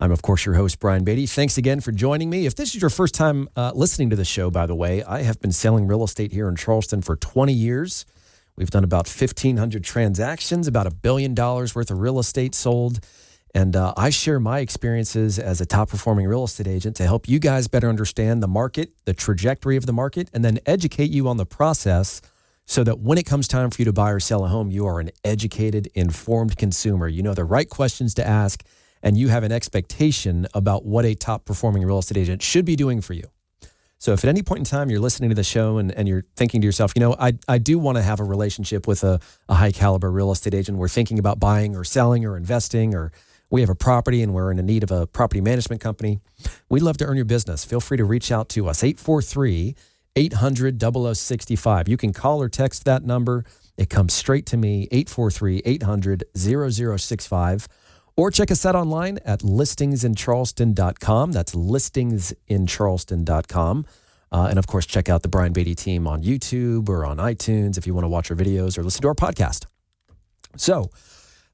I'm, of course, your host, Brian Beatty. Thanks again for joining me. If this is your first time listening to the show, by the way, I have been selling real estate here in Charleston for 20 years. We've done about 1,500 transactions, about $1 billion worth of real estate sold. And I share my experiences as a top-performing real estate agent to help you guys better understand the market, the trajectory of the market, and then educate you on the process so that when it comes time for you to buy or sell a home, you are an educated, informed consumer. You know the right questions to ask, and you have an expectation about what a top-performing real estate agent should be doing for you. So if at any point in time you're listening to the show and you're thinking to yourself, you know, I do want to have a relationship with a high-caliber real estate agent. We're thinking about buying or selling or investing, or we have a property and we're in need of a property management company. We'd love to earn your business. Feel free to reach out to us, 843-800-0065. You can call or text that number. It comes straight to me, 843-800-0065. Or check us out online at listingsincharleston.com. That's listingsincharleston.com. And of course, check out the Brian Beatty team on YouTube or on iTunes if you want to watch our videos or listen to our podcast. So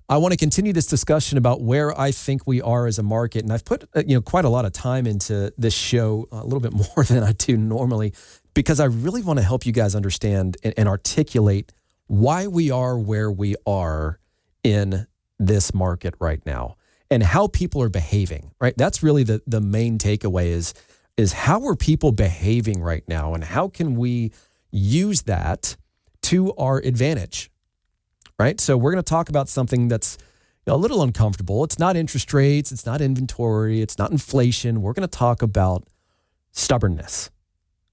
I want to continue this discussion about where I think we are as a market. And I've put quite a lot of time into this show, a little bit more than I do normally, because I really want to help you guys understand and articulate why we are where we are in this market right now and how people are behaving, right? That's really the main takeaway is how are people behaving right now and how can we use that to our advantage, right? So we're going to talk about something that's a little uncomfortable. It's not interest rates. It's not inventory. It's not inflation. We're going to talk about stubbornness,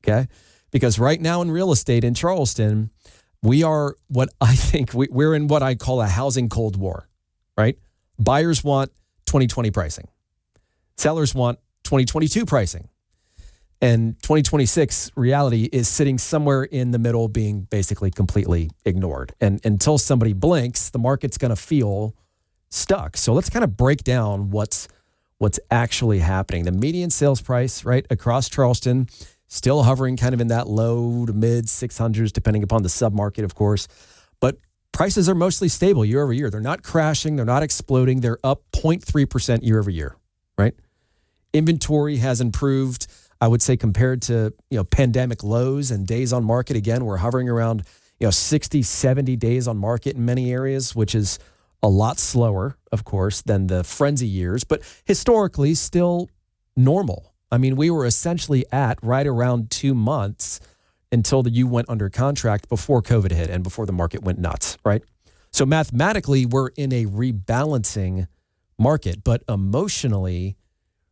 okay? Because right now in real estate in Charleston, we are what I think we're in what I call a housing cold war. Right? Buyers want 2020 pricing. Sellers want 2022 pricing. And 2026 reality is sitting somewhere in the middle, being basically completely ignored. And until somebody blinks, the market's going to feel stuck. So let's kind of break down what's actually happening. The median sales price, right, across Charleston, still hovering kind of in that low to mid 600s, depending upon the submarket, of course. But prices are mostly stable year over year. They're not crashing. They're not exploding. They're up 0.3% year over year, right? Inventory has improved, I would say, compared to, pandemic lows and days on market. Again, we're hovering around, 60, 70 days on market in many areas, which is a lot slower, of course, than the frenzy years, but historically still normal. I mean, we were essentially at right around 2 months until you went under contract before COVID hit and before the market went nuts, right? So mathematically, we're in a rebalancing market, but emotionally,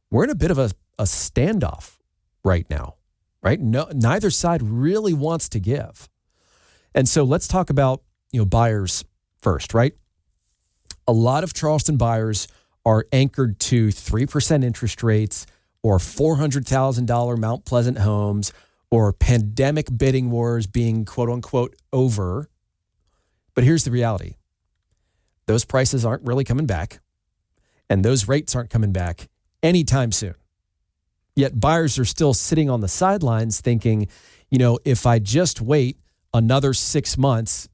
we're in a bit of a standoff right now, right? No, neither side really wants to give. And so let's talk about, buyers first, right? A lot of Charleston buyers are anchored to 3% interest rates or $400,000 Mount Pleasant homes, or pandemic bidding wars being quote unquote over. But here's the reality. Those prices aren't really coming back, and those rates aren't coming back anytime soon. Yet buyers are still sitting on the sidelines thinking, if I just wait another 6 months,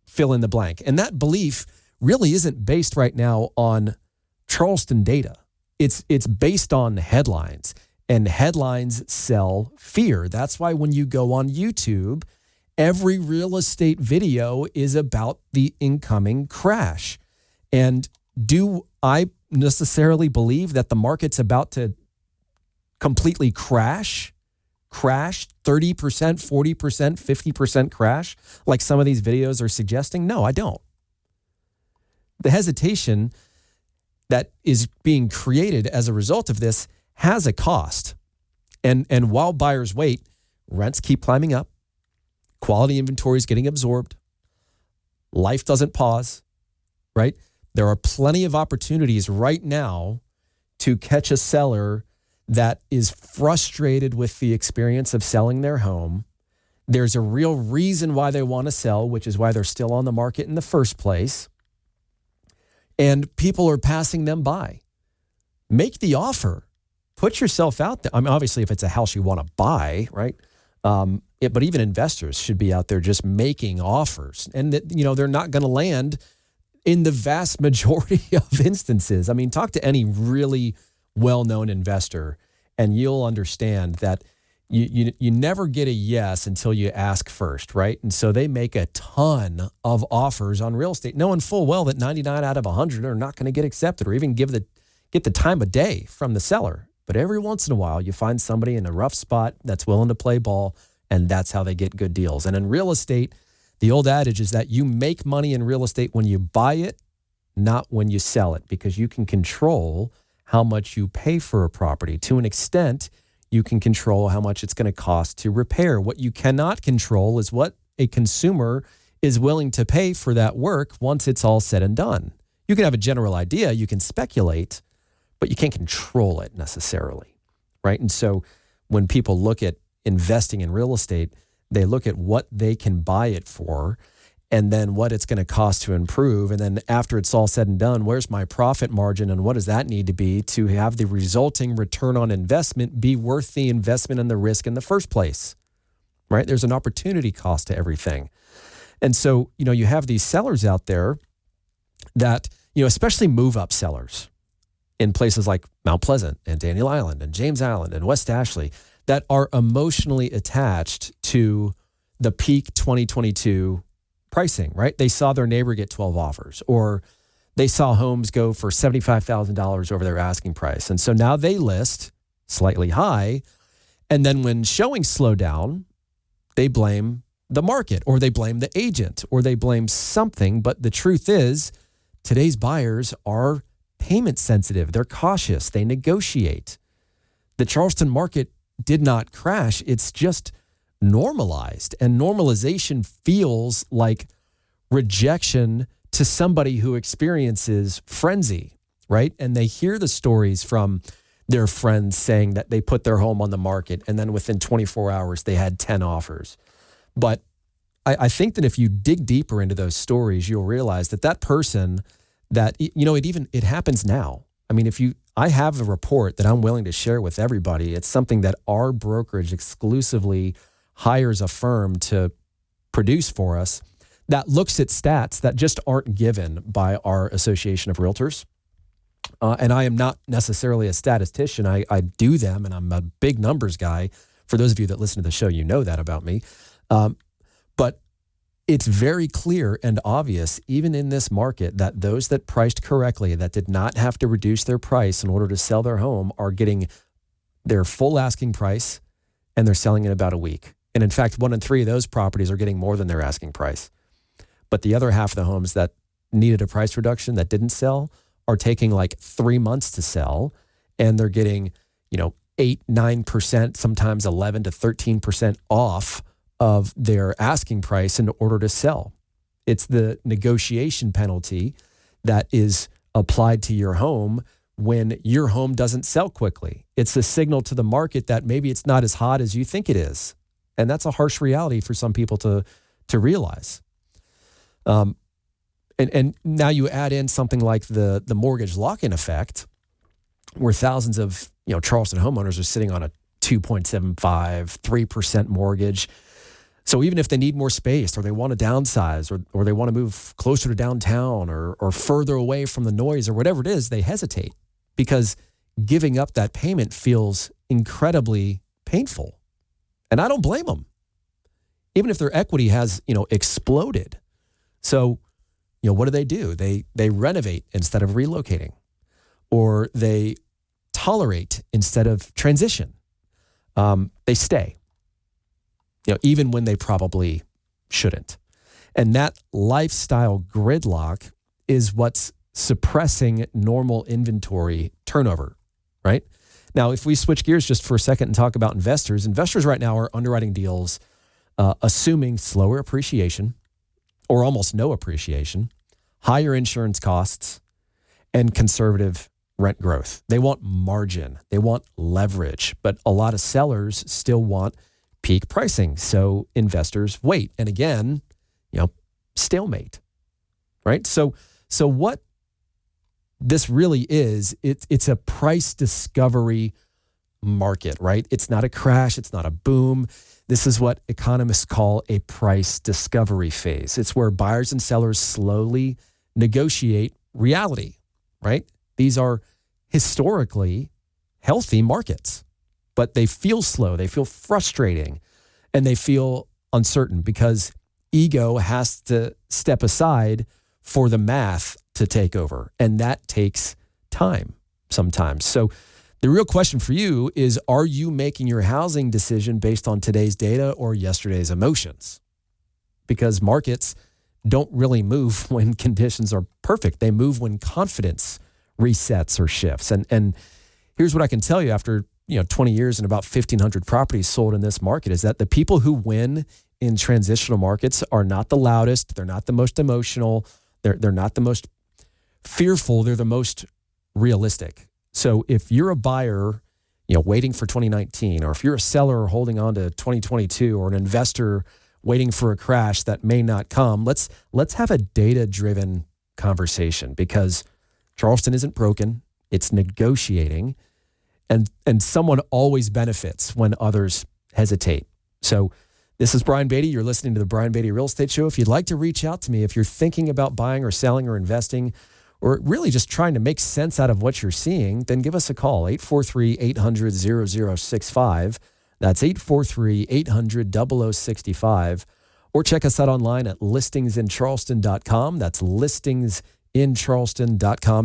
fill in the blank. And that belief really isn't based right now on Charleston data. It's based on headlines. And headlines sell fear. That's why when you go on YouTube, every real estate video is about the incoming crash. And do I necessarily believe that the market's about to completely crash 30%, 40%, 50% crash, like some of these videos are suggesting? No, I don't. The hesitation that is being created as a result of this has a cost. And while buyers wait, rents keep climbing up, quality inventory is getting absorbed, life doesn't pause, right? There are plenty of opportunities right now to catch a seller that is frustrated with the experience of selling their home. There's a real reason why they want to sell, which is why they're still on the market in the first place. And people are passing them by. Make the offer. Put yourself out there. I mean, obviously, if it's a house you want to buy, right? But even investors should be out there just making offers, and that they're not going to land in the vast majority of instances. I mean, talk to any really well-known investor, and you'll understand that you never get a yes until you ask first, right? And so they make a ton of offers on real estate, knowing full well that 99 out of 100 are not going to get accepted or even get the time of day from the seller. But every once in a while, you find somebody in a rough spot that's willing to play ball, and that's how they get good deals. And in real estate, the old adage is that you make money in real estate when you buy it, not when you sell it, because you can control how much you pay for a property. To an extent, you can control how much it's going to cost to repair. What you cannot control is what a consumer is willing to pay for that work once it's all said and done. You can have a general idea, you can speculate, but you can't control it necessarily, right? And so when people look at investing in real estate, they look at what they can buy it for and then what it's going to cost to improve. And then after it's all said and done, where's my profit margin and what does that need to be to have the resulting return on investment be worth the investment and the risk in the first place, right? There's an opportunity cost to everything. And so, you have these sellers out there that, especially move-up sellers in places like Mount Pleasant and Daniel Island and James Island and West Ashley that are emotionally attached to the peak 2022 pricing, right? They saw their neighbor get 12 offers, or they saw homes go for $75,000 over their asking price. And so now they list slightly high. And then when showings slow down, they blame the market, or they blame the agent, or they blame something. But the truth is, today's buyers are payment sensitive. They're cautious. They negotiate. The Charleston market did not crash. It's just normalized, and normalization feels like rejection to somebody who experiences frenzy, right? And they hear the stories from their friends saying that they put their home on the market and then within 24 hours they had 10 offers. But I think that if you dig deeper into those stories, you'll realize that person that, it happens now. I mean, I have a report that I'm willing to share with everybody. It's something that our brokerage exclusively hires a firm to produce for us that looks at stats that just aren't given by our Association of Realtors. And I am not necessarily a statistician. I do them, and I'm a big numbers guy. For those of you that listen to the show, you know that about me. But it's very clear and obvious, even in this market, that those that priced correctly, that did not have to reduce their price in order to sell their home, are getting their full asking price, and they're selling in about a week. And in fact, 1 in 3 of those properties are getting more than their asking price. But the other half of the homes that needed a price reduction that didn't sell are taking like 3 months to sell, and they're getting, 8, 9%, sometimes 11 to 13% off of their asking price in order to sell. It's the negotiation penalty that is applied to your home when your home doesn't sell quickly. It's a signal to the market that maybe it's not as hot as you think it is. And that's a harsh reality for some people to realize. And now you add in something like the mortgage lock-in effect, where thousands of Charleston homeowners are sitting on a 2.75, 3% mortgage. So even if they need more space, or they want to downsize, or they want to move closer to downtown, or further away from the noise, or whatever it is, they hesitate because giving up that payment feels incredibly painful. And I don't blame them, even if their equity has, exploded. So, what do? They renovate instead of relocating, or they tolerate instead of transition. They stay, even when they probably shouldn't. And that lifestyle gridlock is what's suppressing normal inventory turnover, right? Now, if we switch gears just for a second and talk about investors right now are underwriting deals assuming slower appreciation or almost no appreciation, higher insurance costs, and conservative rent growth. They want margin. They want leverage. But a lot of sellers still want peak pricing. So investors wait. And again, stalemate, right? So what this really is, it's a price discovery market, right? It's not a crash. It's not a boom. This is what economists call a price discovery phase. It's where buyers and sellers slowly negotiate reality, right? These are historically healthy markets, but they feel slow, they feel frustrating, and they feel uncertain because ego has to step aside for the math to take over. And that takes time sometimes. So the real question for you is, are you making your housing decision based on today's data or yesterday's emotions? Because markets don't really move when conditions are perfect. They move when confidence resets or shifts. And here's what I can tell you after 20 years and about 1,500 properties sold in this market is that the people who win in transitional markets are not the loudest. They're not the most emotional. They're not the most fearful. They're the most realistic. So if you're a buyer, waiting for 2019, or if you're a seller holding on to 2022, or an investor waiting for a crash that may not come, let's have a data-driven conversation, because Charleston isn't broken. It's negotiating, and someone always benefits when others hesitate. So this is Brian Beatty. You're listening to the Brian Beatty Real Estate Show. If you'd like to reach out to me, if you're thinking about buying or selling or investing, or really just trying to make sense out of what you're seeing, then give us a call, 843-800-0065. That's 843-800-0065. Or check us out online at listingsincharleston.com. That's listingsincharleston.com.